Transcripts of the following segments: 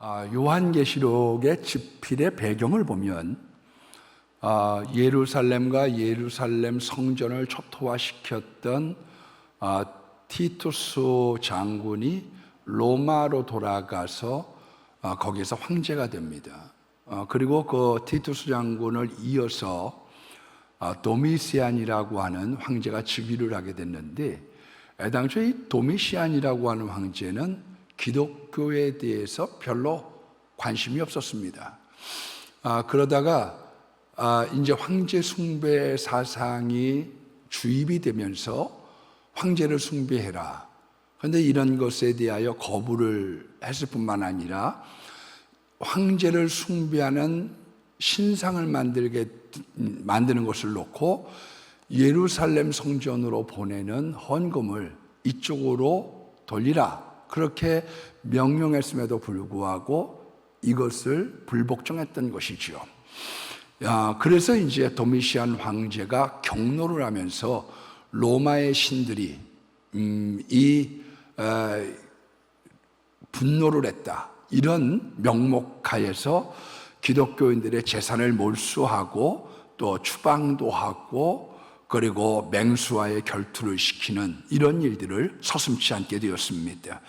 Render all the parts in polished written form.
요한계시록의 집필의 배경을 보면 예루살렘과 예루살렘 성전을 초토화시켰던 티투스 장군이 로마로 돌아가서 거기에서 황제가 됩니다. 그리고 그 티투스 장군을 이어서 도미시안이라고 하는 황제가 즉위를 하게 됐는데, 애당초 이 도미시안이라고 하는 황제는 기독교에 대해서 별로 관심이 없었습니다. 그러다가 이제 황제 숭배 사상이 주입이 되면서 황제를 숭배해라. 그런데 이런 것에 대하여 거부를 했을 뿐만 아니라 황제를 숭배하는 신상을 만드는 것을 놓고 예루살렘 성전으로 보내는 헌금을 이쪽으로 돌리라. 그렇게 명령했음에도 불구하고 이것을 불복종했던 것이죠. 그래서 이제 도미시안 황제가 경로를 하면서 로마의 신들이 분노를 했다, 이런 명목하에서 기독교인들의 재산을 몰수하고 또 추방도 하고 그리고 맹수와의 결투를 시키는 이런 일들을 서슴지 않게 되었습니다.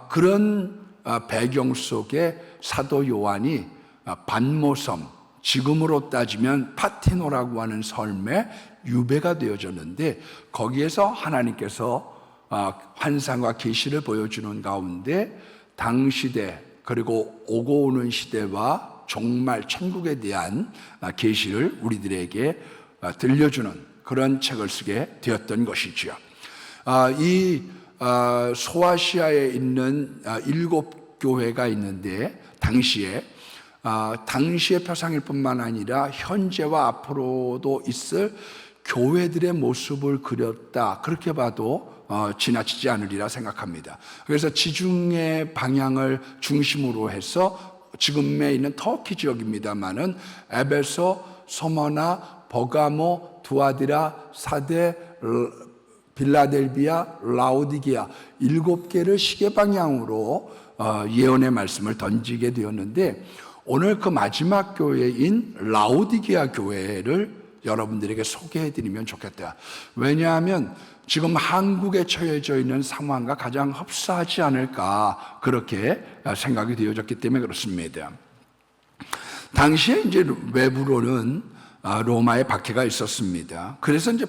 그런 배경 속에 사도 요한이 반모섬, 지금으로 따지면 파티노라고 하는 섬에 유배가 되어졌는데, 거기에서 하나님께서 환상과 계시를 보여주는 가운데 당시대 그리고 오고 오는 시대와 종말 천국에 대한 계시를 우리들에게 들려주는 그런 책을 쓰게 되었던 것이죠. 이 소아시아에 있는 7교회가 있는데, 당시의 표상일 뿐만 아니라 현재와 앞으로도 있을 교회들의 모습을 그렸다, 그렇게 봐도 지나치지 않으리라 생각합니다. 그래서 지중해 방향을 중심으로 해서 지금에 있는 터키 지역입니다만은 에베소, 소머나, 버가모, 두아디라, 사데, 빌라델비아, 라오디게아 7개를 시계 방향으로 예언의 말씀을 던지게 되었는데, 오늘 그 마지막 교회인 라오디게아 교회를 여러분들에게 소개해드리면 좋겠다. 왜냐하면 지금 한국에 처해져 있는 상황과 가장 흡사하지 않을까, 그렇게 생각이 되어졌기 때문에 그렇습니다. 당시에 이제 외부로는 로마의 박해가 있었습니다. 그래서 이제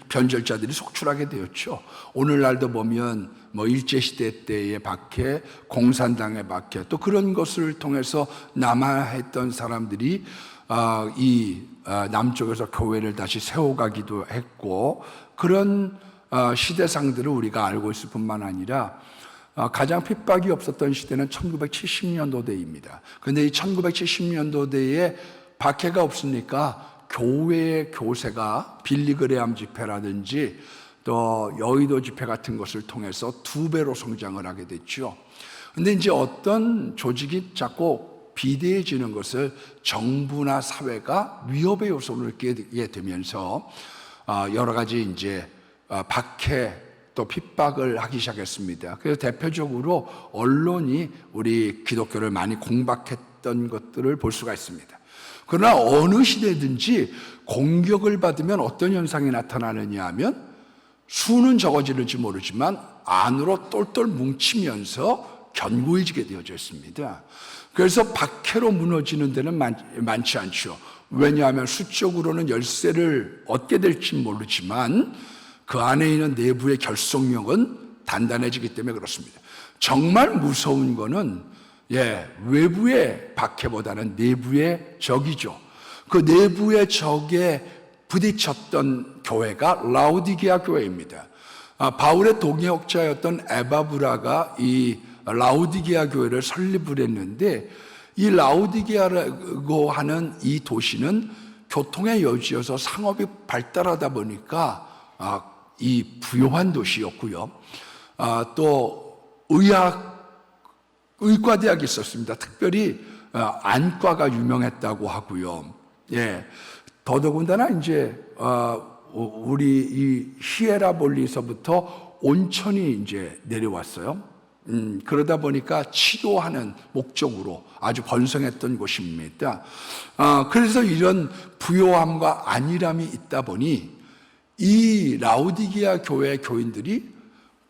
변절자들이 속출하게 되었죠. 오늘날도 보면 일제시대 때의 박해, 공산당의 박해, 또 그런 것을 통해서 남하했던 사람들이 이 남쪽에서 교회를 다시 세워가기도 했고, 그런 시대상들을 우리가 알고 있을 뿐만 아니라 가장 핍박이 없었던 시대는 1970년도대입니다. 그런데 이 1970년도대에 박해가 없으니까 교회의 교세가 빌리그레암 집회라든지 또 여의도 집회 같은 것을 통해서 2배로 성장을 하게 됐죠. 그런데 이제 어떤 조직이 자꾸 비대해지는 것을 정부나 사회가 위협의 요소를 느끼게 되면서 여러 가지 이제 박해 또 핍박을 하기 시작했습니다. 그래서 대표적으로 언론이 우리 기독교를 많이 공박했던 것들을 볼 수가 있습니다. 그러나 어느 시대든지 공격을 받으면 어떤 현상이 나타나느냐 하면 수는 적어지는지 모르지만 안으로 똘똘 뭉치면서 견고해지게 되어져 있습니다. 그래서 박해로 무너지는 데는 많지 않죠. 왜냐하면 수적으로는 열세를 얻게 될지 모르지만 그 안에 있는 내부의 결속력은 단단해지기 때문에 그렇습니다. 정말 무서운 거는 외부의 박해보다는 내부의 적이죠. 그 내부의 적에 부딪혔던 교회가 라오디게아 교회입니다. 바울의 동역자였던 에바브라가 이 라오디게아 교회를 설립을 했는데, 이 라오디게아라고 하는 이 도시는 교통의 여지여서 상업이 발달하다 보니까 이 부유한 도시였고요. 또 의과대학이 있었습니다. 특별히 안과가 유명했다고 하고요. 더더군다나 이제 우리 이 히에라볼리서부터 온천이 이제 내려왔어요. 그러다 보니까 치료하는 목적으로 아주 번성했던 곳입니다. 그래서 이런 부요함과 안일함이 있다 보니 이 라오디게아 교회 교인들이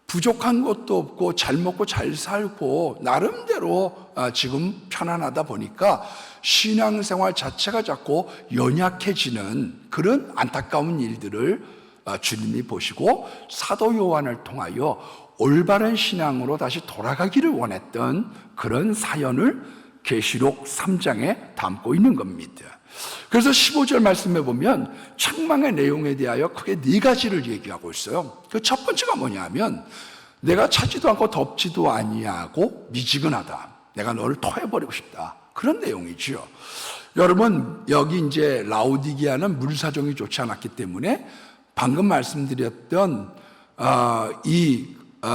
부족한 것도 없고 잘 먹고 잘 살고 나름대로 지금 편안하다 보니까 신앙생활 자체가 자꾸 연약해지는 그런 안타까운 일들을 주님이 보시고 사도 요한을 통하여 올바른 신앙으로 다시 돌아가기를 원했던 그런 사연을 계시록 3장에 담고 있는 겁니다. 그래서 15절 말씀에 보면 책망의 내용에 대하여 크게 4가지를 얘기하고 있어요. 그 첫 번째가 뭐냐면 내가 차지도 않고 덥지도 아니하고 미지근하다. 내가 너를 토해버리고 싶다. 그런 내용이죠. 여러분, 여기 이제 라오디게아는 물사정이 좋지 않았기 때문에 방금 말씀드렸던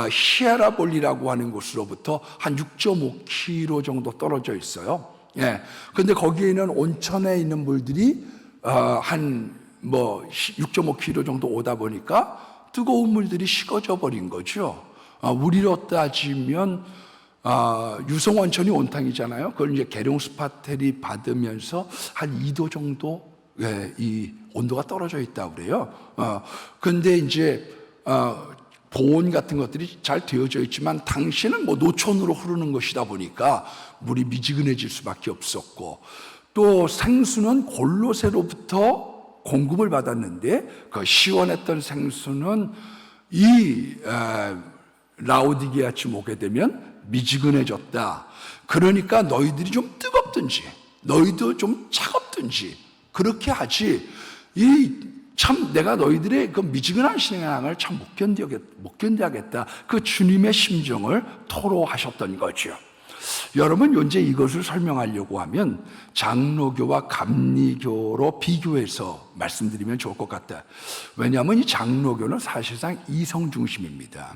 히에라볼리라고 하는 곳으로부터 한 6.5km 정도 떨어져 있어요. 예. 근데 거기에는 온천에 있는 물들이 한 6.5km 정도 오다 보니까 뜨거운 물들이 식어져 버린 거죠. 우리로 따지면 유성원천이 온탕이잖아요. 그걸 이제 계룡스파텔이 받으면서 한 2도 정도 이 온도가 떨어져 있다고 그래요. 근데 이제 보온 같은 것들이 잘 되어져 있지만 당시는 노천으로 흐르는 것이다 보니까 물이 미지근해질 수밖에 없었고, 또 생수는 골로새로부터 공급을 받았는데 그 시원했던 생수는 이 라오디게아쯤 오게 되면 미지근해졌다. 그러니까 너희들이 좀 뜨겁든지 너희도 좀 차갑든지 그렇게 하지, 참 내가 너희들의 그 미지근한 신앙을 참 못 견뎌하겠다. 그 주님의 심정을 토로하셨던 거죠. 여러분, 현재 이것을 설명하려고 하면 장로교와 감리교로 비교해서 말씀드리면 좋을 것 같다. 왜냐하면 이 장로교는 사실상 이성 중심입니다.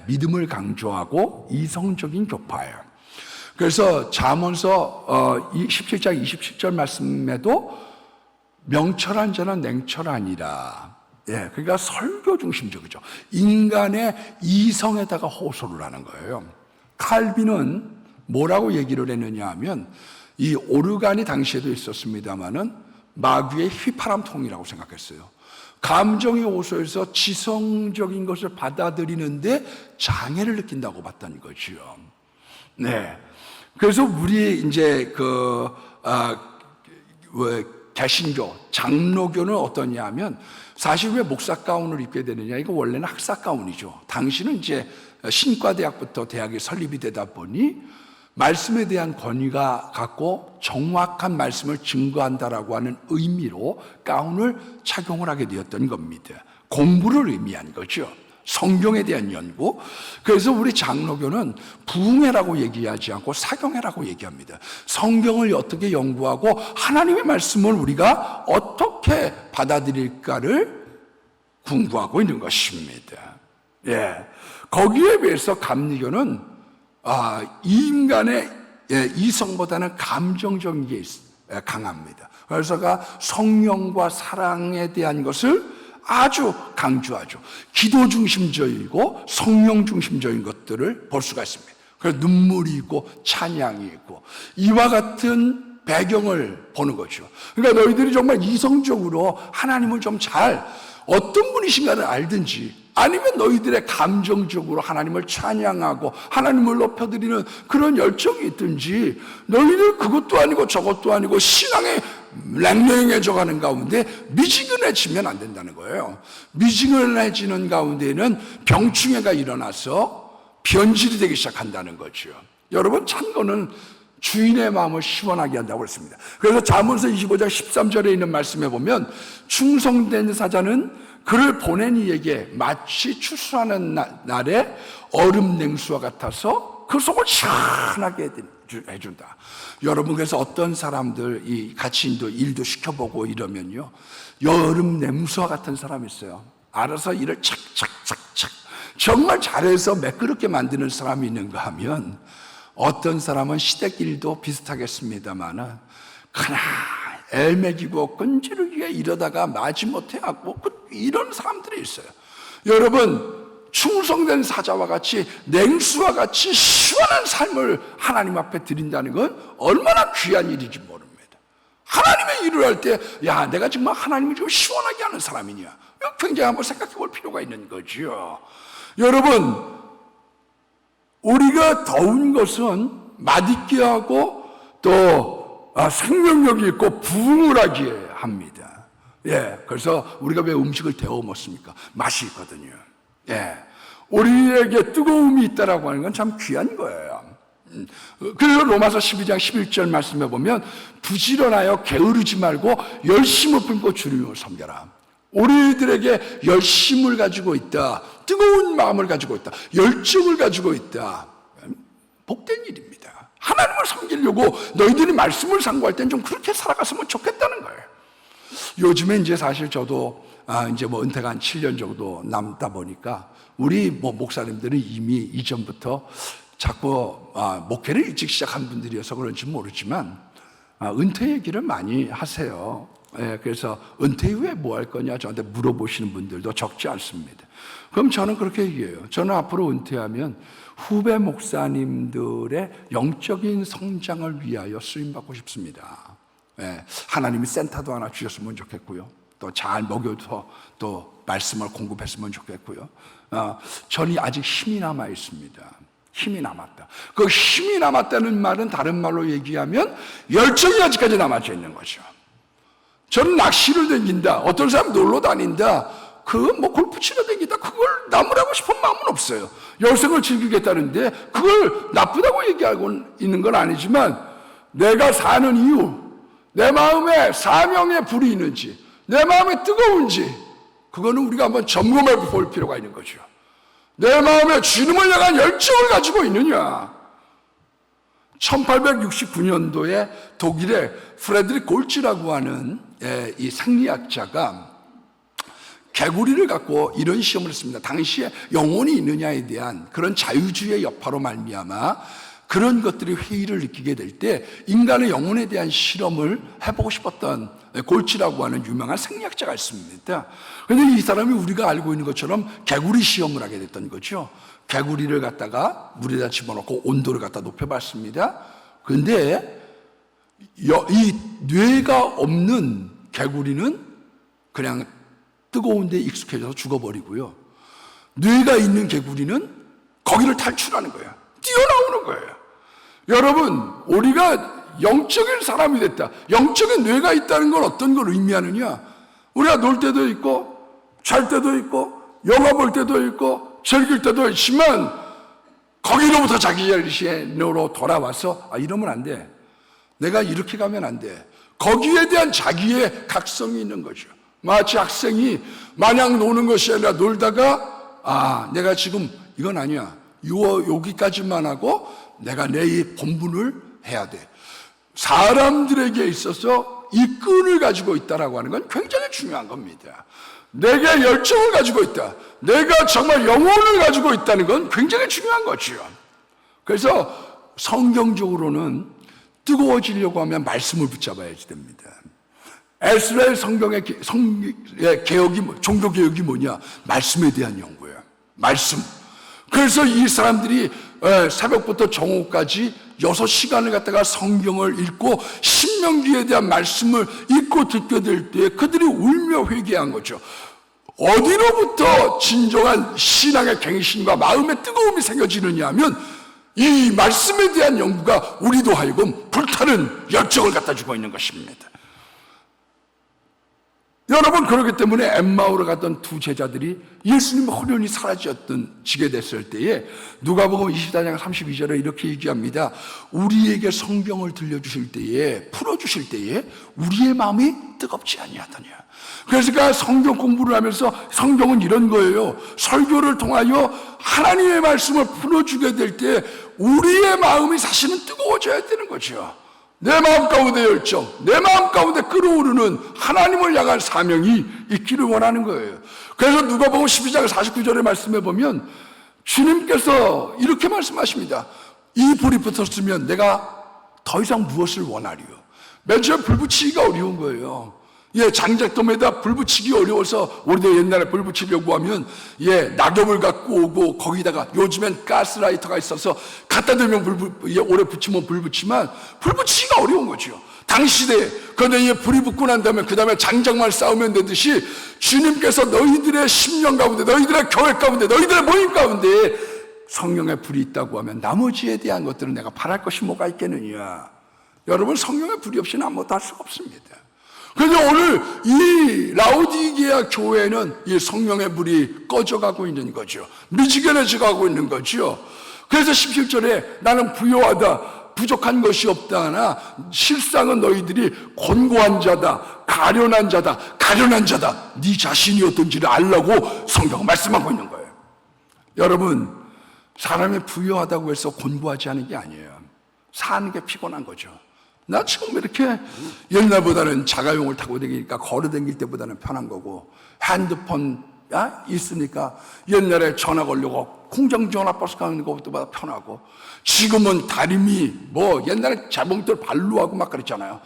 믿음을 강조하고 이성적인 교파예요. 그래서 잠언서 17장 27절 말씀에도 명철한 자는 냉철하니라. 그러니까 설교 중심적이죠. 인간의 이성에다가 호소를 하는 거예요. 칼빈은 뭐라고 얘기를 했느냐 하면, 이 오르간이 당시에도 있었습니다마는 마귀의 휘파람통이라고 생각했어요. 감정이 호소해서 지성적인 것을 받아들이는데 장애를 느낀다고 봤다는 거죠. 그래서 우리 이제 개신교, 장로교는 어떠냐 하면, 사실 왜 목사 가운을 입게 되느냐, 이거 원래는 학사 가운이죠. 당시는 이제 신과대학부터 대학이 설립이 되다 보니 말씀에 대한 권위가 갖고 정확한 말씀을 증거한다라고 하는 의미로 가운을 착용을 하게 되었던 겁니다. 공부를 의미한 거죠. 성경에 대한 연구. 그래서 우리 장로교는 부흥회라고 얘기하지 않고 사경회라고 얘기합니다. 성경을 어떻게 연구하고 하나님의 말씀을 우리가 어떻게 받아들일까를 궁구하고 있는 것입니다. 거기에 비해서 감리교는 인간의 이성보다는 감정적인 게 강합니다. 그래서 성령과 사랑에 대한 것을 아주 강조하죠. 기도 중심적이고 성령 중심적인 것들을 볼 수가 있습니다. 그래서 눈물이 있고 찬양이 있고 이와 같은 배경을 보는 거죠. 그러니까 너희들이 정말 이성적으로 하나님을 좀 잘 어떤 분이신가를 알든지, 아니면 너희들의 감정적으로 하나님을 찬양하고 하나님을 높여드리는 그런 열정이 있든지, 너희들 그것도 아니고 저것도 아니고 신앙에 냉랭해져 가는 가운데 미지근해지면 안 된다는 거예요. 미지근해지는 가운데는 병충해가 일어나서 변질이 되기 시작한다는 거죠. 여러분, 찬거는 주인의 마음을 시원하게 한다고 했습니다. 그래서 잠언서 25장 13절에 있는 말씀에 보면, 충성된 사자는 그를 보낸 이에게 마치 추수하는 날에 얼음 냉수와 같아서 그 속을 시원하게 해준다. 여러분, 그래서 어떤 사람들 같이 일도 시켜보고 이러면요, 여름 냉수와 같은 사람이 있어요. 알아서 일을 착착착착 정말 잘해서 매끄럽게 만드는 사람이 있는가 하면, 어떤 사람은 시댁일도 비슷하겠습니다만은 그냥 애매기고 끈질기게 이러다가 마지못해 하고 이런 사람들이 있어요. 여러분, 충성된 사자와 같이 냉수와 같이 시원한 삶을 하나님 앞에 드린다는 건 얼마나 귀한 일인지 모릅니다. 하나님의 일을 할 때, 야, 내가 정말 하나님을 좀 시원하게 하는 사람이냐? 굉장히 한번 생각해 볼 필요가 있는 거죠. 여러분, 우리가 더운 것은 맛있게 하고 또 생명력이 있고 부흥을 하게 합니다. 예, 그래서 우리가 왜 음식을 데워 먹습니까? 맛이 있거든요. 예, 우리에게 뜨거움이 있다라고 하는 건 참 귀한 거예요. 그래서 로마서 12장 11절 말씀해 보면 부지런하여 게으르지 말고 열심을 품고 주님을 섬겨라. 우리들에게 열심을 가지고 있다, 뜨거운 마음을 가지고 있다, 열정을 가지고 있다, 복된 일입니다. 하나님을 섬기려고 너희들이 말씀을 상고할 땐 좀 그렇게 살아갔으면 좋겠다는 거예요. 요즘에 이제 사실 저도 이제 은퇴가 한 7년 정도 남다 보니까 우리 목사님들은 이미 이전부터 자꾸 목회를 일찍 시작한 분들이어서 그런지 모르지만 은퇴 얘기를 많이 하세요. 예, 그래서 은퇴 이후에 뭐 할 거냐 저한테 물어보시는 분들도 적지 않습니다. 그럼 저는 그렇게 얘기해요. 저는 앞으로 은퇴하면 후배 목사님들의 영적인 성장을 위하여 쓰임받고 싶습니다. 예, 하나님이 센터도 하나 주셨으면 좋겠고요. 또 잘 먹여서 또 말씀을 공급했으면 좋겠고요. 저는 아직 힘이 남아 있습니다. 힘이 남았다. 그 힘이 남았다는 말은 다른 말로 얘기하면 열정이 아직까지 남아져 있는 거죠. 저는 낚시를 다닌다, 어떤 사람 놀러 다닌다, 골프 치러 다닌다, 그걸 나무라고 싶은 마음은 없어요. 여생을 즐기겠다는데 그걸 나쁘다고 얘기하고 있는 건 아니지만 내가 사는 이유, 내 마음에 사명의 불이 있는지, 내 마음에 뜨거운지, 그거는 우리가 한번 점검해 볼 필요가 있는 거죠. 내 마음에 주님을 향한 열정을 가지고 있느냐. 1869년도에 독일의 프레드릭 골츠라고 하는 이 생리학자가 개구리를 갖고 이런 시험을 했습니다. 당시에 영혼이 있느냐에 대한 그런 자유주의의 여파로 말미암아 그런 것들이 회의를 느끼게 될 때 인간의 영혼에 대한 실험을 해보고 싶었던 골츠라고 하는 유명한 생리학자가 있습니다. 그런데 이 사람이 우리가 알고 있는 것처럼 개구리 시험을 하게 됐던 거죠. 개구리를 갖다가 물에다 집어넣고 온도를 갖다 높여봤습니다. 그런데 이 뇌가 없는 개구리는 그냥 뜨거운 데 익숙해져서 죽어버리고요. 뇌가 있는 개구리는 거기를 탈출하는 거예요. 뛰어나오는 거예요. 여러분, 우리가 영적인 사람이 됐다, 영적인 뇌가 있다는 건 어떤 걸 의미하느냐? 우리가 놀 때도 있고 잘 때도 있고 영화 볼 때도 있고 즐길 때도 있지만 거기로부터 자기 자신으로 돌아와서 이러면 안 돼, 내가 이렇게 가면 안 돼, 거기에 대한 자기의 각성이 있는 거죠. 마치 학생이 마냥 노는 것이 아니라 놀다가 내가 지금 이건 아니야, 여기까지만 하고 내가 내 이 본분을 해야 돼. 사람들에게 있어서 이 끈을 가지고 있다라고 하는 건 굉장히 중요한 겁니다. 내게 열정을 가지고 있다, 내가 정말 영혼을 가지고 있다는 건 굉장히 중요한 거죠. 그래서 성경적으로는 뜨거워지려고 하면 말씀을 붙잡아야 됩니다. 에스라엘 성경의 개혁이, 종교 개혁이 뭐냐? 말씀에 대한 연구예요. 말씀. 그래서 이 사람들이 새벽부터 정오까지 6시간을 갖다가 성경을 읽고 신명기에 대한 말씀을 읽고 듣게 될 때 그들이 울며 회개한 거죠. 어디로부터 진정한 신앙의 갱신과 마음의 뜨거움이 생겨지느냐 하면 이 말씀에 대한 연구가 우리도 하여금 불타는 열정을 갖다 주고 있는 것입니다. 여러분, 그렇기 때문에 엠마오로 갔던 두 제자들이 예수님 호련히 지게 됐을 때에 누가복음 24장 32절에 이렇게 얘기합니다. 우리에게 성경을 들려주실 때에, 풀어주실 때에 우리의 마음이 뜨겁지 아니하더냐. 그래서 성경 공부를 하면서 성경은 이런 거예요. 설교를 통하여 하나님의 말씀을 풀어주게 될 때 우리의 마음이 사실은 뜨거워져야 되는 거죠. 내 마음 가운데 열정, 내 마음 가운데 끓어오르는 하나님을 향한 사명이 있기를 원하는 거예요. 그래서 누가복음 12장 49절의 말씀에 보면 주님께서 이렇게 말씀하십니다. 이 불이 붙었으면 내가 더 이상 무엇을 원하리요? 맨 처음에 불 붙이기가 어려운 거예요. 장작돔에다 불 붙이기 어려워서 우리도 옛날에 불 붙이려고 하면 낙엽을 갖고 오고 거기다가 요즘엔 가스라이터가 있어서 갖다 대면 오래 붙이면 불 붙이면 불 붙이기가 어려운 거죠. 당시 시대에. 그런데 불이 붙고 난 다음에 그 다음에 장작만 쌓으면 되듯이 주님께서 너희들의 심령 가운데, 너희들의 교회 가운데, 너희들의 모임 가운데 성령의 불이 있다고 하면 나머지에 대한 것들은 내가 바랄 것이 뭐가 있겠느냐. 여러분, 성령의 불이 없이는 아무것도 할 수가 없습니다. 그런데 오늘 이 라오디게아 교회는 이 성령의 불이 꺼져가고 있는 거죠. 미지근해져 가고 있는 거죠. 그래서 17절에 나는 부요하다, 부족한 것이 없다나 실상은 너희들이 곤고한 자다, 가련한 자다. 가련한 자다, 네 자신이 어떤지를 알라고 성경은 말씀하고 있는 거예요. 여러분, 사람이 부유하다고 해서 곤고하지 않은 게 아니에요. 사는 게 피곤한 거죠. 나 지금 이렇게 옛날보다는 자가용을 타고 다니니까 걸어 다닐 때보다는 편한 거고, 핸드폰 있으니까 옛날에 전화 걸려고 공장 전화버스 가는 것보다 편하고, 지금은 다리미 옛날에 자봉들 발로 하고 막 그랬잖아요.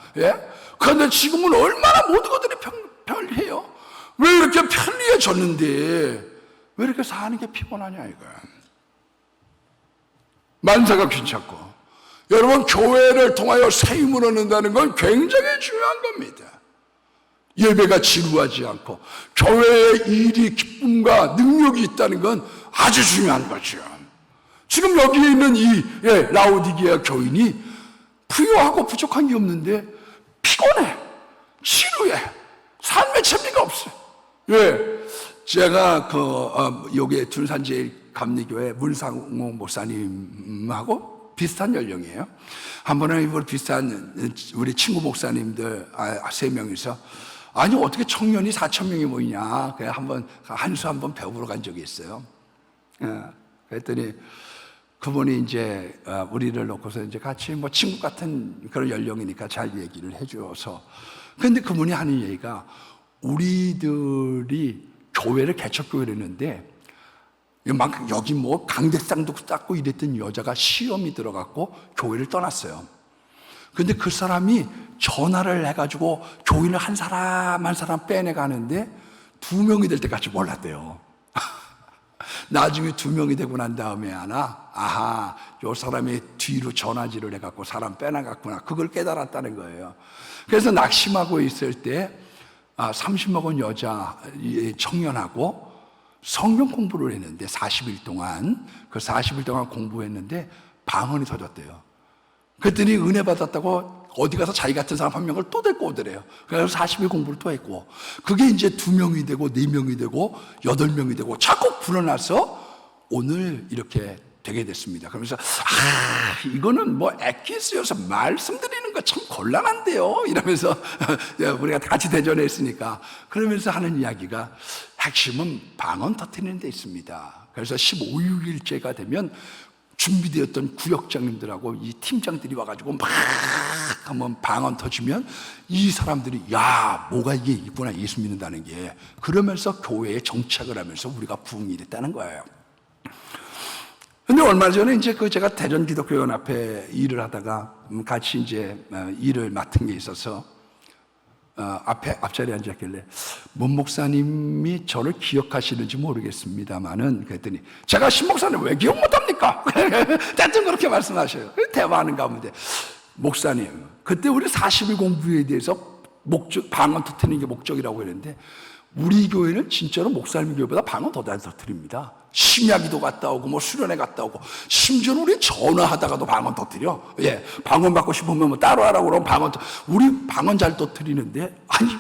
그런데 지금은 얼마나 모든 것들이 편리해요. 왜 이렇게 편리해졌는데 왜 이렇게 사는 게 피곤하냐 이거야. 만사가 귀찮고. 여러분, 교회를 통하여 세임을 얻는다는 건 굉장히 중요한 겁니다. 예배가 지루하지 않고 교회의 일이 기쁨과 능력이 있다는 건 아주 중요한 거죠. 지금 여기에 있는 이 라오디게아 교인이 부유하고 부족한 게 없는데 피곤해, 지루해, 삶에 재미가 없어요. 제가 여기 둔산제일감리교회 문상호 목사님하고 비슷한 연령이에요. 한 번은 비슷한 우리 친구 목사님들 3명이서 아니 어떻게 청년이 4,000명이 모이냐, 그래 한번 한수 한번 배우러 간 적이 있어요. 그랬더니 그분이 이제 우리를 놓고서 이제 같이 친구 같은 그런 연령이니까 잘 얘기를 해줘서, 근데 그분이 하는 얘기가 우리들이 교회를 개척교회를 했는데 막 여기 강대상도 쌓고 이랬던 여자가 시험이 들어갔고 교회를 떠났어요. 근데 그 사람이 전화를 해가지고 교인을 한 사람 한 사람 빼내가는데 2명이 될 때까지 몰랐대요. 나중에 2명이 되고 난 다음에 아하, 요 사람이 뒤로 전화질을 해갖고 사람 빼나갔구나, 그걸 깨달았다는 거예요. 그래서 낙심하고 있을 때 30먹은 여자 청년하고 성경 공부를 했는데 40일 동안 공부했는데 방언이 터졌대요. 그랬더니 은혜 받았다고 어디 가서 자기 같은 사람 한 명을 또 데리고 오더래요. 그래서 40일 공부를 또 했고, 그게 이제 2명이 되고 4명이 되고 8명이 되고 자꾸 불어나서 오늘 이렇게 되게 됐습니다. 그러면서 이거는 액기 쓰여서 말씀드리는 거 참 곤란한데요 이러면서 우리가 같이 대전에 있으니까 그러면서 하는 이야기가 핵심은 방언 터뜨리는 데 있습니다. 그래서 15일째가 되면 준비되었던 구역장님들하고 이 팀장들이 와가지고 막 한번 방언 터지면 이 사람들이 뭐가 이게 있구나, 예수 믿는다는 게, 그러면서 교회에 정착을 하면서 우리가 부흥이 됐다는 거예요. 근데 얼마 전에 이제 제가 대전 기독교연합회 일을 하다가 같이 이제 일을 맡은 게 있어서 앞자리에 앉았길래 문 목사님이 저를 기억하시는지 모르겠습니다만은, 그랬더니 제가 신 목사님 왜 기억 못합니까? 대충 그렇게 말씀하셔요. 대화하는 가운데 목사님, 그때 우리 40일 공부에 대해서 방언 터뜨리는 게 목적이라고 했는데 우리 교회는 진짜로 목사님 교회보다 방언 더 잘 터뜨립니다. 심야기도 갔다 오고 수련회 갔다 오고, 심지어 우리 전화하다가도 방언 터뜨려. 방언 받고 싶으면 따로 하라고 그러면 우리 방언 잘 터뜨리는데, 아니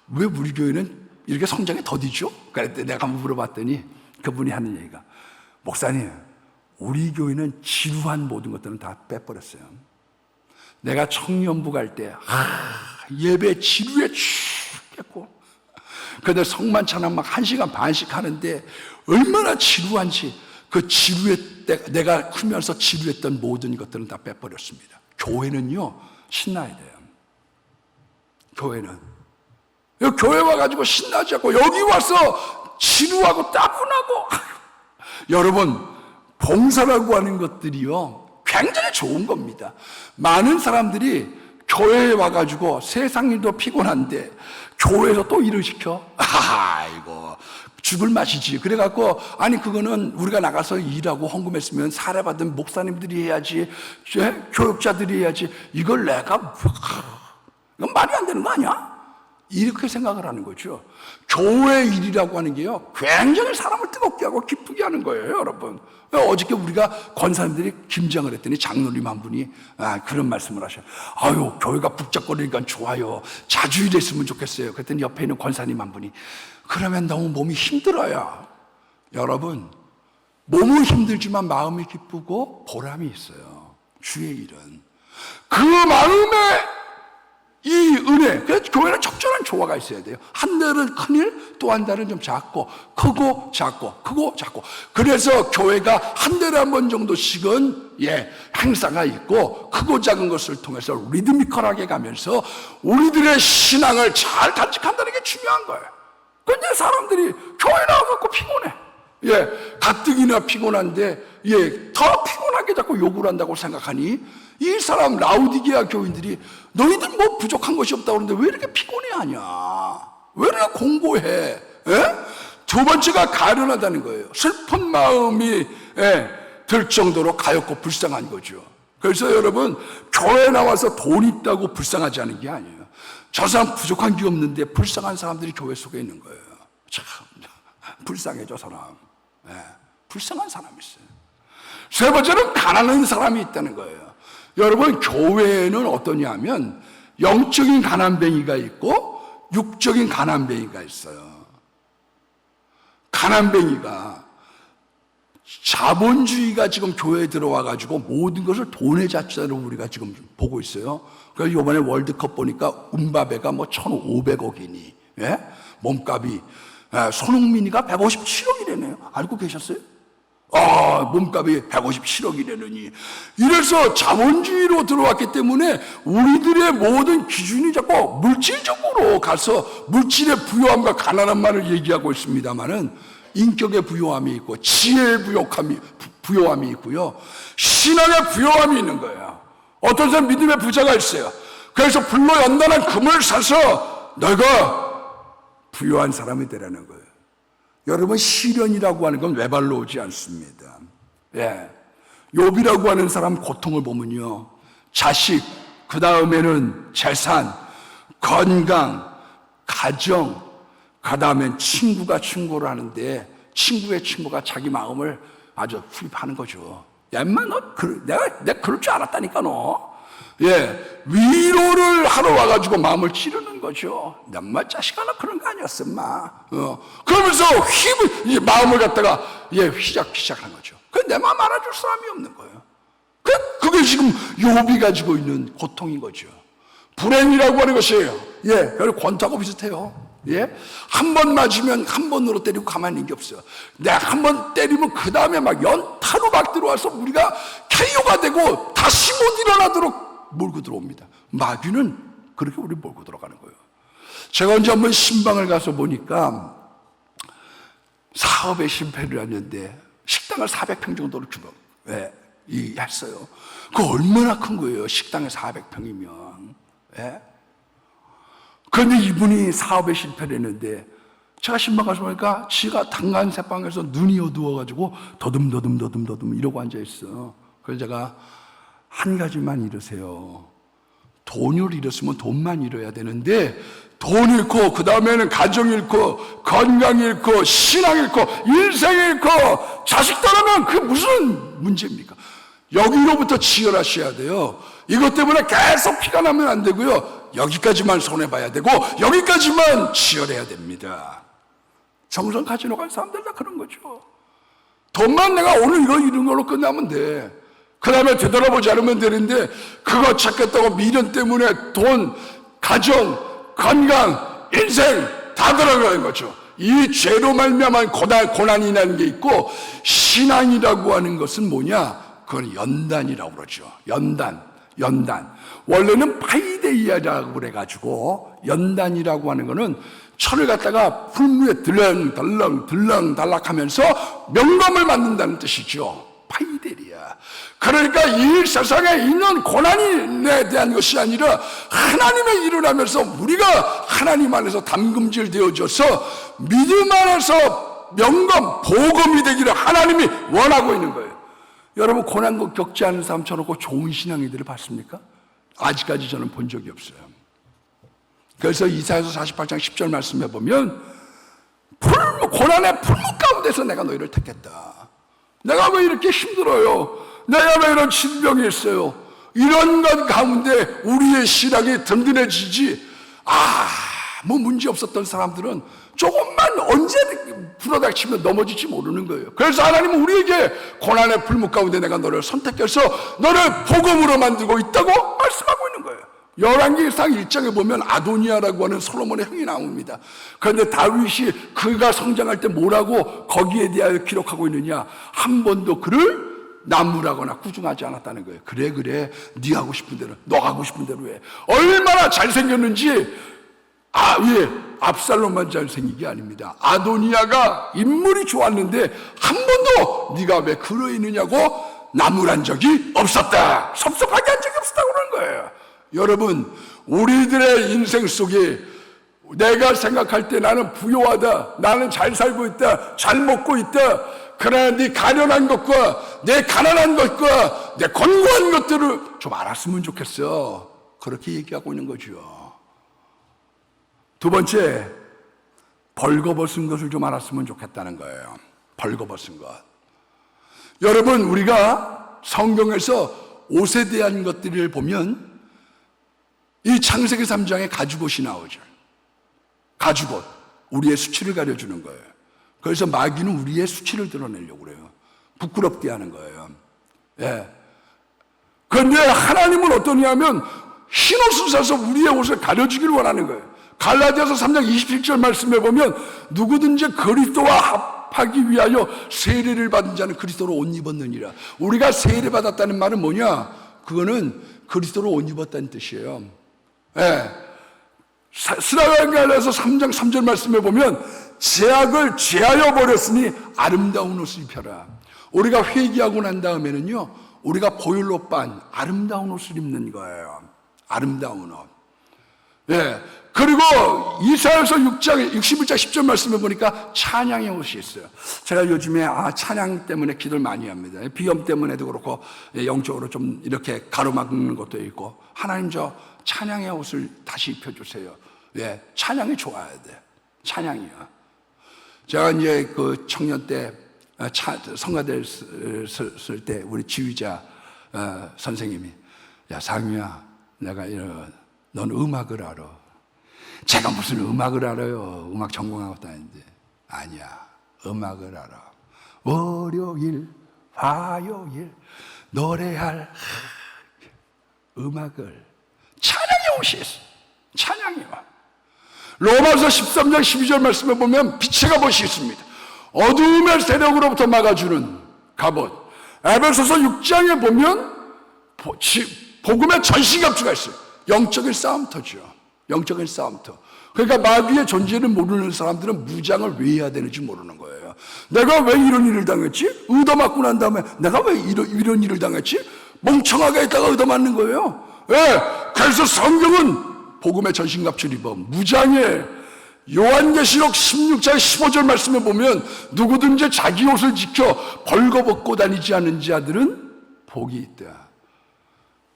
왜 우리 교회는 이렇게 성장이 더디죠? 그랬더니 내가 한번 물어봤더니 그분이 하는 얘기가, 목사님, 우리 교회는 지루한 모든 것들은 다 빼버렸어요. 내가 청년부 갈 때 예배 지루해 죽겠고, 근데 성만 찬양 막 1시간 반씩 하는데 얼마나 지루한지, 그 내가 크면서 지루했던 모든 것들은 다 빼버렸습니다. 교회는요, 신나야 돼요. 교회 와가지고 신나지 않고 여기 와서 지루하고 따분하고 여러분, 봉사라고 하는 것들이요 굉장히 좋은 겁니다. 많은 사람들이 교회에 와가지고 세상 일도 피곤한데 교회에서 또 일을 시켜? 아이고 죽을 맛이지. 그래갖고 아니 그거는 우리가 나가서 일하고 헌금했으면 사례받은 목사님들이 해야지, 교육자들이 해야지. 이걸 내가 이건 말이 안 되는 거 아니야? 이렇게 생각을 하는 거죠. 교회 일이라고 하는 게요, 굉장히 사람을 뜨겁게 하고 기쁘게 하는 거예요, 여러분. 어저께 우리가 권사님들이 김장을 했더니 장로님 한 분이 그런 말씀을 하셔요. 아유, 교회가 북적거리니까 좋아요. 자주 일했으면 좋겠어요. 그랬더니 옆에 있는 권사님 한 분이 그러면 너무 몸이 힘들어요. 여러분, 몸은 힘들지만 마음이 기쁘고 보람이 있어요. 주의 일은. 그 마음에 이 은혜, 그래서 교회는 적절한 조화가 있어야 돼요. 한 달은 큰일, 또 한 달은 좀 작고, 크고 작고, 크고 작고. 그래서 교회가 한 달에 한 번 정도씩은 행사가 있고, 크고 작은 것을 통해서 리드미컬하게 가면서 우리들의 신앙을 잘 간직한다는 게 중요한 거예요. 그런데 사람들이 교회 나와갖고 피곤해. 가뜩이나 피곤한데 더 피곤하게 자꾸 요구를 한다고 생각하니 이 사람 라우디게아 교인들이 너희들 뭐 부족한 것이 없다고 그러는데 왜 이렇게 피곤해하냐? 왜 이렇게 공고해? 두 번째가 가련하다는 거예요. 슬픈 마음이 들 정도로 가엾고 불쌍한 거죠. 그래서 여러분, 교회 나와서 돈 있다고 불쌍하지 않은 게 아니에요. 저 사람 부족한 게 없는데 불쌍한 사람들이 교회 속에 있는 거예요. 참 불쌍해, 저 사람. 불쌍한 사람이 있어요. 세 번째는 가난한 사람이 있다는 거예요. 여러분, 교회는 어떠냐 하면 영적인 가난뱅이가 있고 육적인 가난뱅이가 있어요. 가난뱅이가 자본주의가 지금 교회에 들어와가지고 모든 것을 돈의 자체로 우리가 지금 보고 있어요. 그래서 이번에 월드컵 보니까 음바베가 뭐 1,500억이니, 몸값이, 손흥민이가 157억이래네요. 알고 계셨어요? 몸값이 157억이라느니. 이래서 자본주의로 들어왔기 때문에 우리들의 모든 기준이 자꾸 물질적으로 가서 물질의 부요함과 가난함만을 얘기하고 있습니다만은 인격의 부요함이 있고 지혜의 부요함이 있고요, 신앙의 부요함이 있는 거예요. 어떤 사람 믿음의 부자가 있어요. 그래서 불로 연단한 금을 사서 너가 부요한 사람이 되라는 거예요. 여러분, 시련이라고 하는 건 외발로 오지 않습니다. 욥이라고 하는 사람 고통을 보면요, 자식, 그 다음에는 재산, 건강, 가정, 그 다음엔 친구가 충고를 하는데 친구의 친구가 자기 마음을 아주 후입하는 거죠. 야, 인마, 내가 그럴 줄 알았다니까, 너. 위로를 하러 와가지고 마음을 찌르는 거죠. 넌마 자식아, 너 그런 거 아니었어, 마. 그러면서 마음을 갖다가 시작한 거죠. 내 마음 알아줄 사람이 없는 거예요. 그게 지금 욥이 가지고 있는 고통인 거죠. 불행이라고 하는 것이에요. 그리고 권투하고 비슷해요. 한 번 맞으면 한 번으로 때리고 가만히 있는 게 없어요. 내가 한 번 때리면 그 다음에 막 연타로 막 들어와서 우리가 KO가 되고 다시 못 일어나도록 몰고 들어옵니다. 마귀는 그렇게 우리 몰고 들어가는 거예요. 제가 언제 한번 신방을 가서 보니까 사업에 실패를 했는데 식당을 400평 정도를 했어요. 그거 얼마나 큰 거예요, 식당에 400평이면. 그런데 이분이 사업에 실패를 했는데 제가 신방 가서 보니까 지가 당간세방에서 눈이 어두워가지고 더듬 이러고 앉아있어. 그래서 제가 한 가지만 잃으세요. 돈을 잃었으면 돈만 잃어야 되는데 돈 잃고 그 다음에는 가정 잃고 건강 잃고 신앙 잃고 인생 잃고 자식 떠나면 그게 무슨 문제입니까? 여기로부터 치열하셔야 돼요. 이것 때문에 계속 피가 나면 안 되고요, 여기까지만 손해봐야 되고 여기까지만 치열해야 됩니다. 정성 가지러 간 사람들 다 그런 거죠. 돈만 내가 오늘 이거 이런 걸로 끝나면 돼. 그 다음에 되돌아보지 않으면 되는데 그거 찾겠다고 미련 때문에 돈, 가정, 건강, 인생 다 들어가는 거죠. 이 죄로 말미암은 고난이라는 게 있고, 신앙이라고 하는 것은 뭐냐? 그건 연단이라고 그러죠. 연단. 원래는 파이데이아라고 그래가지고 연단이라고 하는 거는 철을 갖다가 풀무에 들렁달락 하면서 명감을 만든다는 뜻이죠. 파이데리아. 그러니까 이 세상에 있는 고난에 대한 것이 아니라 하나님의 일을 하면서 우리가 하나님 안에서 담금질 되어져서 믿음 안에서 명검, 복음이 되기를 하나님이 원하고 있는 거예요. 여러분, 고난 겪지 않은 사람 쳐놓고 좋은 신앙이들을 봤습니까? 아직까지 저는 본 적이 없어요. 그래서 이사야서 48장 10절 말씀해 보면 고난의 풀무 가운데서 내가 너희를 택했다. 내가 왜 이렇게 힘들어요? 내가 왜 이런 질병이 있어요? 이런 것 가운데 우리의 신앙이 든든해지지. 뭐 문제 없었던 사람들은 조금만 언제 부러닥치면 넘어질지 모르는 거예요. 그래서 하나님은 우리에게 고난의 풀무 가운데 내가 너를 선택해서 너를 복음으로 만들고 있다고 말씀하고 있는 거예요. 열왕기상 1장에 보면 아도니아라고 하는 솔로몬의 형이 나옵니다. 그런데 다윗이 그가 성장할 때 뭐라고 거기에 대하여 기록하고 있느냐? 한 번도 그를 나무라거나 꾸중하지 않았다는 거예요. 그래 네 하고 싶은 대로, 너 하고 싶은 대로 해. 얼마나 잘생겼는지. 압살롬만 잘생긴 게 아닙니다. 아도니아가 인물이 좋았는데 한 번도 네가 왜 그러느냐고 나무란 적이 없었다. 섭섭하게 한 적이 없었다고 그러는 거예요. 여러분, 우리들의 인생 속에 내가 생각할 때 나는 부유하다, 나는 잘 살고 있다, 잘 먹고 있다. 그러나 네 가련한 것과 내 가난한 것과 내 권고한 것들을 좀 알았으면 좋겠어. 그렇게 얘기하고 있는 거죠. 두 번째, 벌거벗은 것을 좀 알았으면 좋겠다는 거예요. 벌거벗은 것. 여러분, 우리가 성경에서 옷에 대한 것들을 보면 이 창세기 3장에 가죽옷이 나오죠. 가죽옷, 우리의 수치를 가려주는 거예요. 그래서 마귀는 우리의 수치를 드러내려고 그래요. 부끄럽게 하는 거예요. 그런데 하나님은 어떠냐면 흰 옷을 사서 우리의 옷을 가려주기를 원하는 거예요. 갈라디아서 3장 27절 말씀에 보면 누구든지 그리스도와 합하기 위하여 세례를 받은 자는 그리스도로 옷 입었느니라. 우리가 세례 받았다는 말은 뭐냐? 그거는 그리스도로 옷 입었다는 뜻이에요. 스라엘가에서 3장 3절 말씀에 보면 죄악을 죄하여 버렸으니 아름다운 옷을 입혀라. 우리가 회개하고 난 다음에는요, 우리가 보혈로 빤 아름다운 옷을 입는 거예요. 아름다운 옷. 그리고 이사야서 6장 61장 10절 말씀에 보니까 찬양의 옷이 있어요. 제가 요즘에 찬양 때문에 기도를 많이 합니다. 비염 때문에도 그렇고 영적으로 좀 이렇게 가로막는 것도 있고, 하나님 저 찬양의 옷을 다시 입혀주세요. 찬양이 좋아야 돼. 찬양이야. 제가 이제 그 청년 때 성가대 쓸 때 우리 지휘자 선생님이, 야 상유야, 내가 넌 음악을 알아. 제가 무슨 음악을 알아요? 음악 전공한 것도 아닌데. 아니야, 음악을 알아. 월요일, 화요일 노래할 음악을, 찬양의 옷이 있어. 찬양이요. 로마서 13장 12절 말씀에 보면 빛의 갑옷이 있습니다. 어두움의 세력으로부터 막아주는 갑옷. 에베소서 6장에 보면 복음의 전신갑주가 있어요. 영적인 싸움터죠. 영적인 싸움터. 그러니까 마귀의 존재를 모르는 사람들은 무장을 왜 해야 되는지 모르는 거예요. 내가 왜 이런 일을 당했지? 의도맞고 난 다음에 내가 왜 이런 일을 당했지? 멍청하게 있다가 의도맞는 거예요. 그래서 성경은 복음의 전신갑주를 입어 무장해. 요한계시록 16장 15절 말씀에 보면 누구든지 자기 옷을 지켜 벌거벗고 다니지 않은 자들은 복이 있다.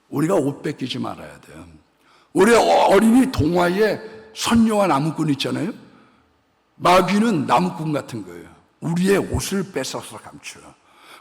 우리가 옷 뺏기지 말아야 돼요. 우리 어린이 동화에 선녀와 나무꾼 있잖아요. 마귀는 나무꾼 같은 거예요. 우리의 옷을 뺏어서 감춰.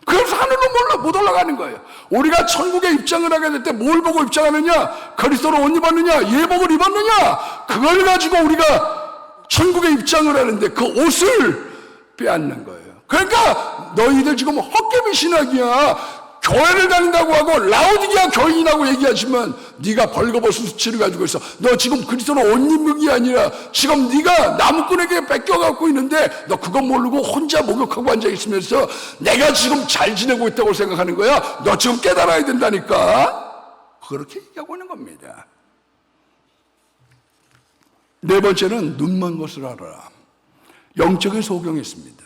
그래서 하늘로 못 올라가는 거예요. 우리가 천국에 입장을 하게 될 때 뭘 보고 입장하느냐? 그리스도로 옷 입었느냐? 예복을 입었느냐? 그걸 가지고 우리가 천국에 입장을 하는데 그 옷을 빼앗는 거예요. 그러니까 너희들 지금 헛개비 신학이야. 교회를 다닌다고 하고 라오디게아 교인이라고 얘기하지만 네가 벌거벗은 수치를 가지고 있어. 너 지금 그리스도로 옷 입는 게 아니라 지금 네가 나무꾼에게 뺏겨갖고 있는데 너 그거 모르고 혼자 목욕하고 앉아있으면서 내가 지금 잘 지내고 있다고 생각하는 거야. 너 지금 깨달아야 된다니까. 그렇게 얘기하고 있는 겁니다. 네 번째는 눈먼 것을 알아라. 영적인 소경이 있습니다.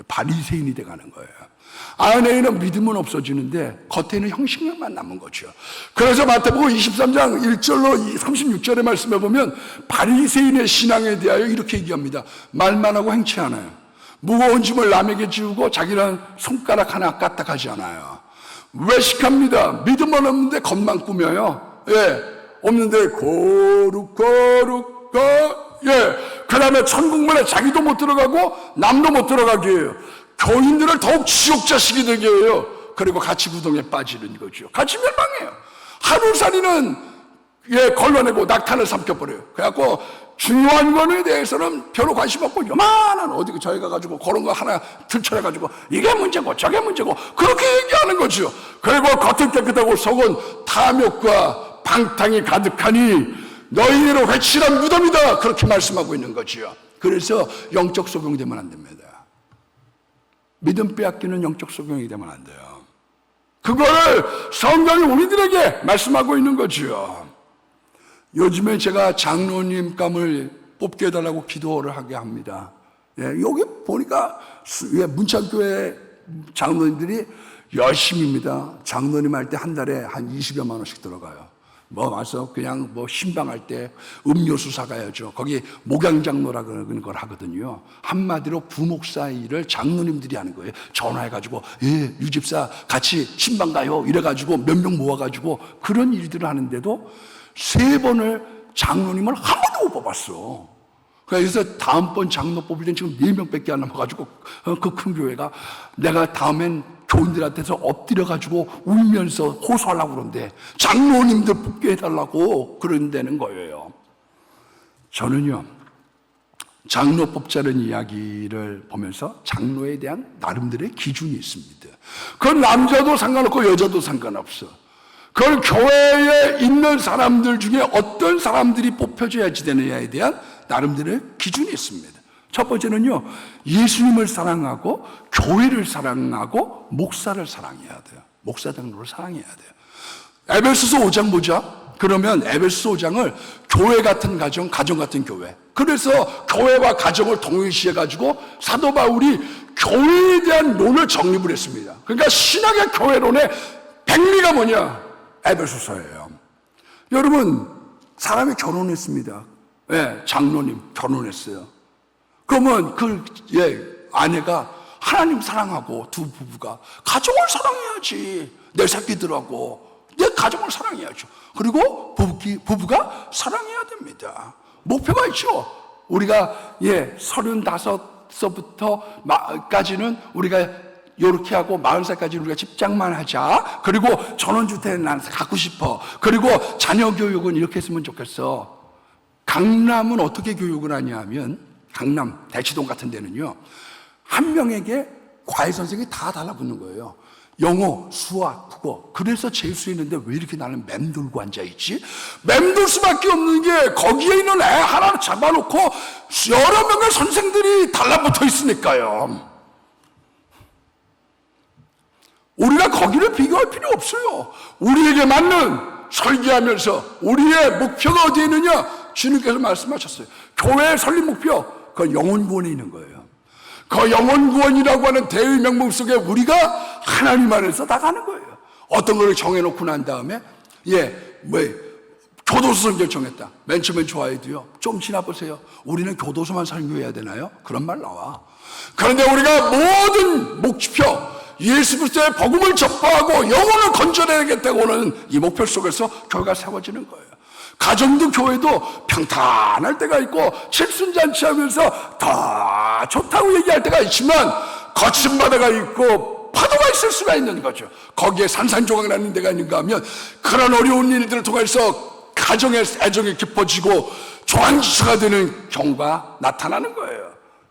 바리새인이 돼가는 거예요. 안에는 믿음은 없어지는데 겉에는 형식만 남은 거죠. 그래서 마태복음 23장 1절로 36절의 말씀에 보면 바리새인의 신앙에 대하여 이렇게 얘기합니다. 말만 하고 행치 않아요. 무거운 짐을 남에게 지우고 자기는 손가락 하나 까딱하지 않아요. 외식합니다. 믿음은 없는데 겉만 꾸며요. 예, 없는데 거룩 그 다음에 천국문에 자기도 못 들어가고 남도 못 들어가게 해요. 교인들을 더욱 지옥 자식이 되게 해요. 그리고 가치 구덩이에 빠지는 거죠. 같이 멸망해요. 하루살이는 걸러내고 낙탄을 삼켜버려요. 그래갖고 중요한 거에 대해서는 별로 관심 없고 요만한 어디 저희 가가지고 그런 거 하나 들춰내가지고 이게 문제고 저게 문제고 그렇게 얘기하는 거죠. 그리고 겉은 깨끗하고 속은 탐욕과 방탕이 가득하니 너희로 회칠한 무덤이다. 그렇게 말씀하고 있는 거죠. 그래서 영적 소경이 되면 안 됩니다. 믿음 빼앗기는 영적 소경이 되면 안 돼요. 그거를 성경이 우리들에게 말씀하고 있는 거죠. 요즘에 제가 장로님감을 뽑게 해달라고 기도를 하게 합니다. 여기 보니까 문창교회 장로님들이 열심입니다. 장로님 할 때 한 달에 한 20여만 원씩 들어가요. 와서 그냥 신방할 때 음료수 사가야죠. 거기 목양장로라는 걸 하거든요. 한마디로 부목사 일을 장로님들이 하는 거예요. 전화해가지고 유집사 같이 신방 가요 이래가지고 몇 명 모아가지고 그런 일들을 하는데도 3번을 장로님을 한 번도 못 뽑았어. 그래서 다음번 장로 뽑을 땐 지금 4명밖에 안 남아가지고 그 큰 교회가 내가 다음엔 교인들한테서 엎드려가지고 울면서 호소하려고 그러는데 장로님들 뽑게 해달라고 그런다는 거예요. 저는요 장로 뽑자는 이야기를 보면서 장로에 대한 나름대로의 기준이 있습니다. 그건 남자도 상관없고 여자도 상관없어. 그걸 교회에 있는 사람들 중에 어떤 사람들이 뽑혀져야지 되느냐에 대한 나름대로의 기준이 있습니다. 첫 번째는요, 예수님을 사랑하고 교회를 사랑하고 목사를 사랑해야 돼요. 목사 장로를 사랑해야 돼요. 에베소서 5장 보자. 그러면 에베소서 5장을 교회 같은 가정, 가정 같은 교회. 그래서 교회와 가정을 동일시해 가지고 사도 바울이 교회에 대한 론을 정립을 했습니다. 그러니까 신학의 교회론의 백미가 뭐냐? 에베소서예요. 여러분, 사람이 결혼했습니다. 장로님 결혼했어요. 그러면 아내가 하나님 사랑하고 두 부부가 가정을 사랑해야지. 내 새끼들하고 내 가정을 사랑해야죠. 그리고 부부가 사랑해야 됩니다. 목표가 있죠. 우리가 35서부터까지는 우리가 요렇게 하고 40살까지 우리가 집장만 하자. 그리고 전원주택은 난 갖고 싶어. 그리고 자녀 교육은 이렇게 했으면 좋겠어. 강남은 어떻게 교육을 하냐면 강남, 대치동 같은 데는요 한 명에게 과외 선생님이 다 달라붙는 거예요. 영어, 수학, 국어. 그래서 재수 있는데 왜 이렇게 나는 맴돌고 앉아있지? 맴돌 수밖에 없는 게 거기에 있는 애 하나를 잡아놓고 여러 명의 선생들이 달라붙어 있으니까요. 우리가 거기를 비교할 필요 없어요. 우리에게 맞는 설계하면서 우리의 목표가 어디에 있느냐? 주님께서 말씀하셨어요. 교회의 설립 목표, 그 영혼 구원에 있는 거예요. 그 영혼 구원이라고 하는 대의 명목 속에 우리가 하나님 안에서 나가는 거예요. 어떤 걸 정해놓고 난 다음에 교도소 선교 정했다. 맨 처음엔 좋아해도요. 좀 지나보세요. 우리는 교도소만 설교해야 되나요? 그런 말 나와. 그런데 우리가 모든 목표, 예수 그리스도의 복음을 전파하고 영혼을 건져내야겠다고 하는 이 목표 속에서 교회가 세워지는 거예요. 가정도 교회도 평탄할 때가 있고 칠순잔치하면서 다 좋다고 얘기할 때가 있지만 거친 바다가 있고 파도가 있을 수가 있는 거죠. 거기에 산산조각 나는 데가 있는가 하면 그런 어려운 일들을 통해서 가정의 애정이 깊어지고 조항지처가 되는 경우가 나타나는 거예요.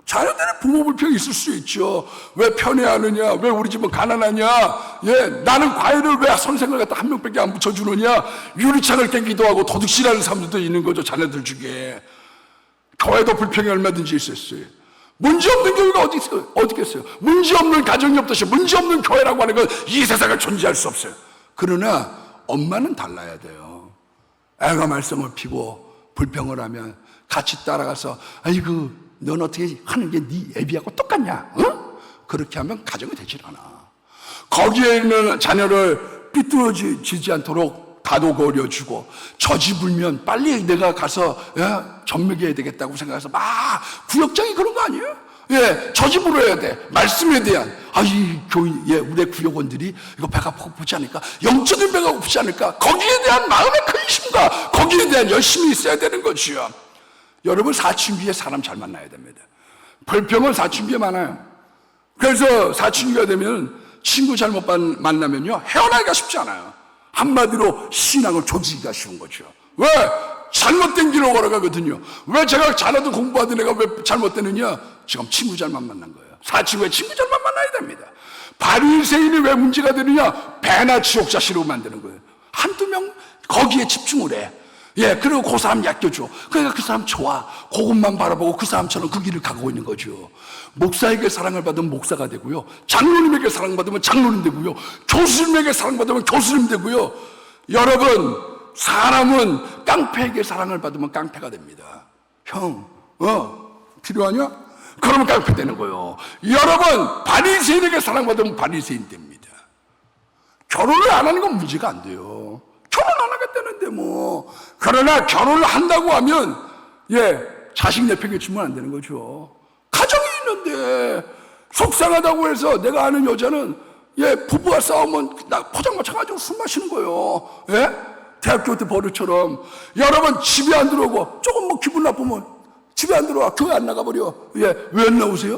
자녀들의 부모 불평이 있을 수 있죠. 왜 편애하느냐? 왜 우리 집은 가난하냐? 나는 과외를 왜 선생을 갖다 한 명밖에 안 붙여주느냐? 유리창을 깨기도 하고 도둑질하는 사람들도 있는 거죠. 자녀들 중에. 교회도 불평이 얼마든지 있었어요. 문제 없는 교회가 어디 있겠어요? 문제 없는 가정이 없듯이 문제 없는 교회라고 하는 건 이 세상에 존재할 수 없어요. 그러나 엄마는 달라야 돼요. 애가 말썽을 피고 불평을 하면 같이 따라가서 아이고 넌 어떻게 하는 게 네 애비하고 똑같냐? 어? 그렇게 하면 가정이 되질 않아. 거기에 있는 자녀를 삐뚤어지지 않도록 다독거려주고, 저 집 울면 빨리 내가 가서 전맥해야 되겠다고 생각해서 막 구역장이 그런 거 아니에요? 저 집 울어야 돼. 말씀에 대한 이 교인, 우리 구역원들이 이거 배가 고프지 않을까? 영적인 배가 고프지 않을까? 거기에 대한 마음의 근심과 거기에 대한 열심이 있어야 되는 거지요. 여러분, 사춘기에 사람 잘 만나야 됩니다. 불평은 사춘기에 많아요. 그래서 사춘기가 되면 친구 잘못 만나면요, 헤어나기가 쉽지 않아요. 한마디로 신앙을 조지기가 쉬운 거죠. 왜? 잘못된 길로 걸어가거든요. 왜 제가 잘해도 공부하던 애가 왜 잘못되느냐? 지금 친구 잘못 만난 거예요. 사춘기에 친구 잘못 만나야 됩니다. 바리새인이 왜 문제가 되느냐? 배나 지옥자시로 만드는 거예요. 한두 명 거기에 집중을 해. 그리고 그 사람 약겨줘. 그러니까 그 사람 좋아. 그것만 바라보고 그 사람처럼 그 길을 가고 있는 거죠. 목사에게 사랑을 받으면 목사가 되고요, 장로님에게 사랑받으면 장로님 되고요, 교수님에게 사랑받으면 교수님 되고요. 여러분, 사람은 깡패에게 사랑을 받으면 깡패가 됩니다. 형, 필요하냐? 그러면 깡패 되는 거예요. 여러분, 바리새인에게 사랑받으면 바리새인 됩니다. 결혼을 안 하는 건 문제가 안 돼요. 결혼 안 하겠다는데 뭐. 그러나 결혼을 한다고 하면 자식 내팽개 치면 안 되는 거죠. 가정이 있는데 속상하다고 해서 내가 아는 여자는 부부가 싸우면 나 포장마차 가지고 술 마시는 거예요. 대학교 때 버릇처럼. 여러분, 집에 안 들어오고 조금 뭐 기분 나쁘면 집에 안 들어와. 교회 안 나가버려. 왜 안 나오세요?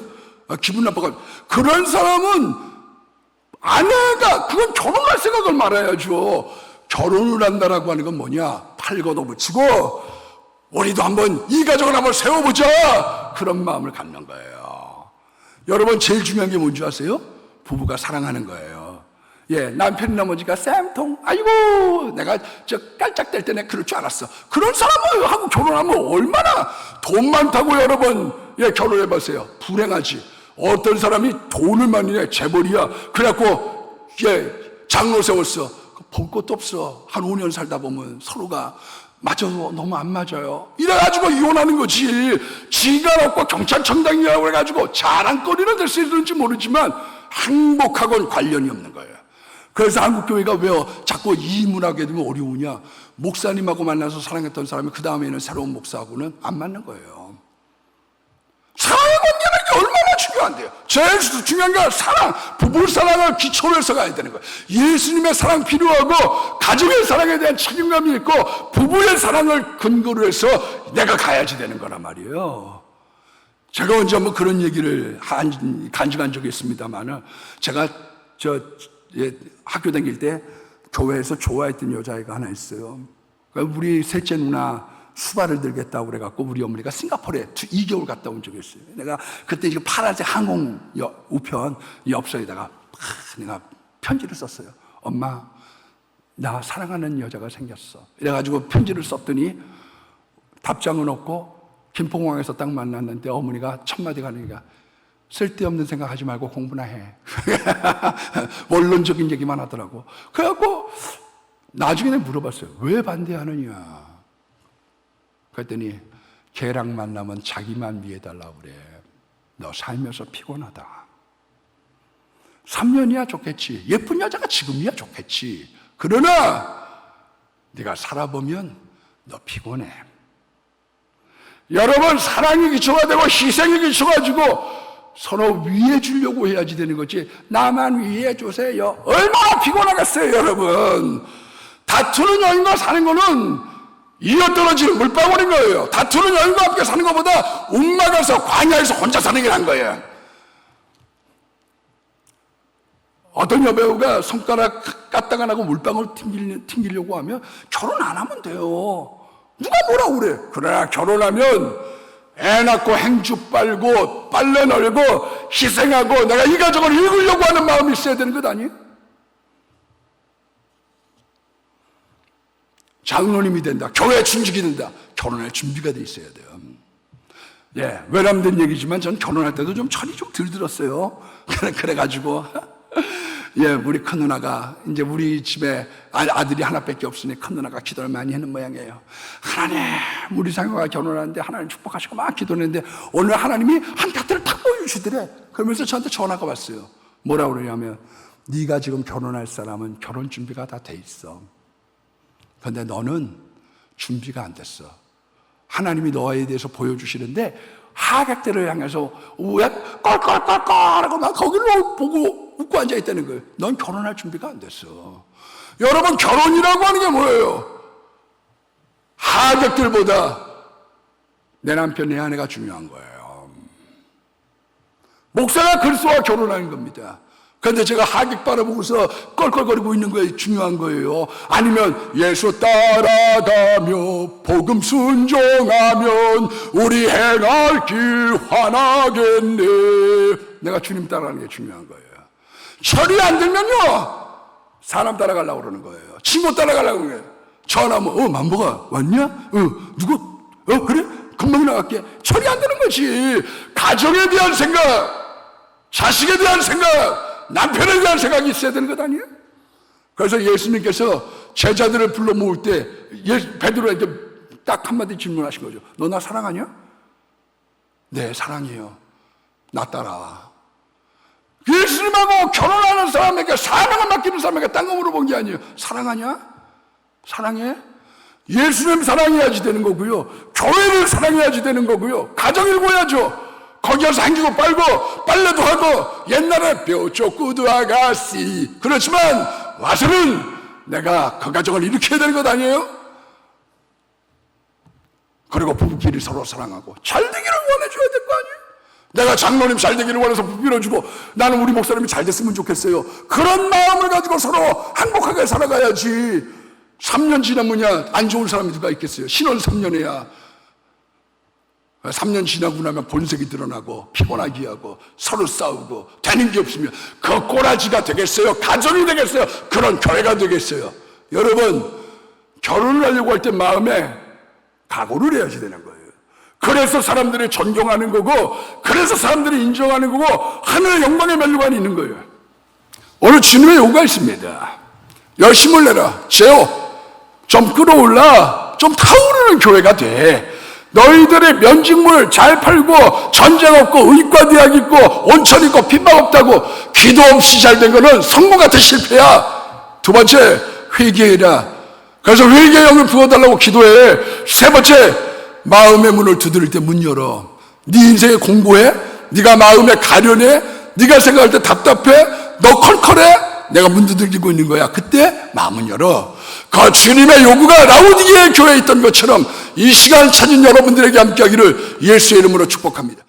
기분 나빠가지고. 그런 사람은 아내가, 그건 결혼할 생각을 말아야죠. 결혼을 한다라고 하는 건 뭐냐? 팔 걷어붙이고 우리도 한번 이 가정을 한번 세워보자, 그런 마음을 갖는 거예요. 여러분, 제일 중요한 게 뭔지 아세요? 부부가 사랑하는 거예요. 남편이 넘어지니까 쌤통, 아이고 내가 깔짝댈 때 내가 그럴 줄 알았어. 그런 사람하고 결혼하면 얼마나 돈 많다고. 여러분, 결혼해보세요. 불행하지. 어떤 사람이 돈을 많이 내, 재벌이야. 그래갖고 장로 세웠어. 볼 것도 없어. 한 5년 살다 보면 서로가 맞아도 너무 안 맞아요. 이래가지고 이혼하는 거지. 지가 없고 경찰청장이라고 그래가지고 자랑거리는 될 수 있는지 모르지만 행복하고는 관련이 없는 거예요. 그래서 한국교회가 왜 자꾸 이문하게 되면 어려우냐? 목사님하고 만나서 사랑했던 사람이 그 다음에는 새로운 목사하고는 안 맞는 거예요. 사랑의 관계는 게 얼마나 중요한데요. 제일 중요한 게 사랑, 부부 사랑을 기초로 해서 가야 되는 거예요. 예수님의 사랑 필요하고, 가정의 사랑에 대한 책임감이 있고, 부부의 사랑을 근거로 해서 내가 가야지 되는 거란 말이에요. 제가 언제 한번 그런 얘기를 간증한 적이 있습니다만은, 제가 학교 다닐 때 교회에서 좋아했던 여자애가 하나 있어요. 우리 셋째 누나 수발을 들겠다고 그래갖고 우리 어머니가 싱가포르에 2개월 갔다 온 적이 있어요. 내가 그때 이제 파란색 항공 우편 엽서에다가 내가 편지를 썼어요. 엄마, 나 사랑하는 여자가 생겼어. 이래가지고 편지를 썼더니 답장은 없고, 김포공항에서 딱 만났는데 어머니가 첫 마디가 하니까, 쓸데없는 생각하지 말고 공부나 해. 원론적인 얘기만 하더라고. 그래갖고 나중에 내가 물어봤어요. 왜 반대하느냐? 그랬더니 걔랑 만나면 자기만 위해달라고 그래. 너 살면서 피곤하다. 3년이야 좋겠지. 예쁜 여자가 지금이야 좋겠지. 그러나 네가 살아보면 너 피곤해. 여러분, 사랑이 기초가 되고 희생이 기초가 지고 서로 위해 주려고 해야지 되는 거지. 나만 위해 주세요. 얼마나 피곤하겠어요, 여러분. 다투는 여인과 사는 거는 이어떨어지는 물방울인 거예요. 다투는 여인과 함께 사는 것보다 움막에서 광야에서 혼자 사는 게 나은 거예요. 어떤 여배우가 손가락 까딱 안 하고 물방울 튕기려고 하면 결혼 안 하면 돼요. 누가 뭐라고 그래. 그러나 결혼하면 애 낳고 행주 빨고 빨래 널고 희생하고 내가 이 가정을 이루려고 하는 마음이 있어야 되는 것 아니에요? 장로님이 된다, 교회 준직이 된다, 결혼할 준비가 돼 있어야 돼요. 외람된 얘기지만 전 결혼할 때도 좀 철이 좀 덜 들었어요. 그래가지고 예, 우리 큰 누나가 이제 우리 집에 아들이 하나밖에 없으니 큰 누나가 기도를 많이 하는 모양이에요. 하나님, 우리 상호가 결혼하는데 하나님 축복하시고 막 기도했는데 오늘 하나님이 한 가트를 탁 보여주시더래. 그러면서 저한테 전화가 왔어요. 뭐라고 그러냐면, 네가 지금 결혼할 사람은 결혼 준비가 다 돼 있어. 그런데 너는 준비가 안 됐어. 하나님이 너에 대해서 보여주시는데 하객들을 향해서 왜 껄껄껄껄하고 막 거기로 보고 웃고 앉아있다는 거예요. 넌 결혼할 준비가 안 됐어. 여러분, 결혼이라고 하는 게 뭐예요? 하객들보다 내 남편, 내 아내가 중요한 거예요. 목사가 그리스도와 결혼하는 겁니다. 그런데 제가 하객 바라보고서 껄껄거리고 있는 거에 중요한 거예요. 아니면 예수 따라가며 복음 순종하면 우리 행할 길 환하겠네. 내가 주님 따라가는 게 중요한 거예요. 철이 안 들면요, 사람 따라가려고 그러는 거예요. 친구 따라가려고 그래요. 전화하면 만보가 왔냐? 누구? 그래? 금방 나갈게. 철이 안 되는 거지. 가정에 대한 생각, 자식에 대한 생각, 남편에 대한 생각이 있어야 되는 것 아니에요? 그래서 예수님께서 제자들을 불러 모을 때 베드로에게 딱 한마디 질문하신 거죠. 너 나 사랑하냐? 네, 사랑해요. 나 따라와. 예수님하고 결혼하는 사람에게, 사랑을 맡기는 사람에게 딴 거 물어본 게 아니에요. 사랑하냐? 사랑해? 예수님 사랑해야지 되는 거고요. 교회를 사랑해야지 되는 거고요. 가정을 보야죠. 거기 가서 한기고 빨고 빨래도 하고 옛날에 뼈쫓구두 아가씨. 그렇지만 와서는 내가 그 가정을 일으켜야 되는 것 아니에요? 그리고 부부끼리 서로 사랑하고 잘 되기를 원해줘야 될 거 아니에요? 내가 장로님 잘 되기를 원해서 빌어주고 나는 우리 목사님이 잘 됐으면 좋겠어요. 그런 마음을 가지고 서로 행복하게 살아가야지. 3년 지나면야 안 좋은 사람이 누가 있겠어요? 신혼 3년에야 3년 지나고 나면 본색이 드러나고 피곤하게 하고 서로 싸우고 되는 게 없으면 그 꼬라지가 되겠어요? 가정이 되겠어요? 그런 교회가 되겠어요? 여러분, 결혼을 하려고 할 때 마음에 각오를 해야지 되는 거예요. 그래서 사람들이 존경하는 거고, 그래서 사람들이 인정하는 거고, 하늘의 영광의 면류관이 있는 거예요. 오늘 주님의 요구가 있습니다. 열심을 내라. 제어 좀 끌어올라. 좀 타오르는 교회가 돼. 너희들의 면직물 잘 팔고 전쟁 없고 의과대학 있고 온천 있고 핍박 없다고 기도 없이 잘 된 거는 성공 같은 실패야. 두 번째, 회개해라. 그래서 회개의 영을 부어달라고 기도해. 세 번째, 마음의 문을 두드릴 때 문 열어. 네 인생에 공고해? 네가 마음에 가련해? 네가 생각할 때 답답해? 너 컬컬해? 내가 문 두들기고 있는 거야. 그때 마음은 열어. 그 주님의 요구가 라우디게의 교회에 있던 것처럼 이 시간 찾은 여러분들에게 함께하기를 예수의 이름으로 축복합니다.